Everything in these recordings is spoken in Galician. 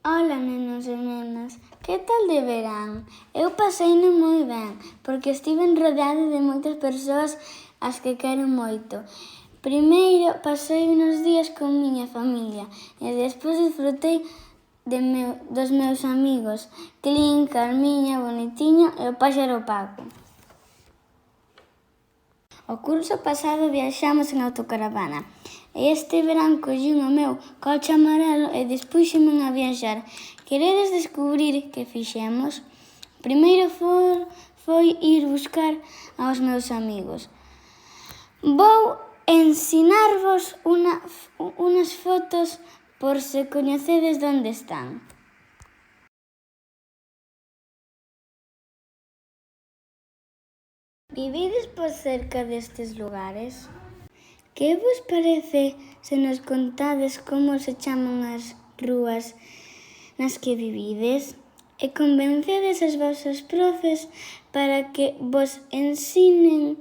Ola, nenos e nenas, que tal de verán? Eu paseino moi ben, porque estiven rodeado de moitas persoas as que quero moito. Primeiro, pasei unos días con miña familia e despois disfrutei dos meus amigos, Clin, Carmiña, Bonitiño e o Páxaro Paco. O curso pasado viaxamos en autocaravana e este verán collín o meu coche amarelo e dispúxome a viaxar. Queredes descubrir que fixemos? Primeiro foi ir buscar aos meus amigos. Vou ensinarvos unas fotos por se coñecedes onde están. Vivides por cerca destes lugares? Que vos parece se nos contades como se chaman as rúas nas que vivides? E convencedes as vosas profes para que vos ensinen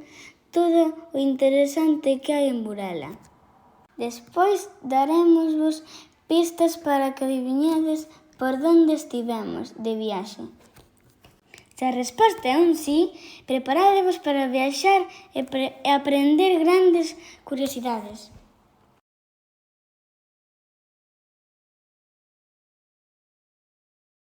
todo o interesante que hai en Burela. Despois darémosvos pistas para que adiviñades por onde estivemos de viaxe. Se a resposta é un sí, preparádevos para viaxar e aprender grandes curiosidades.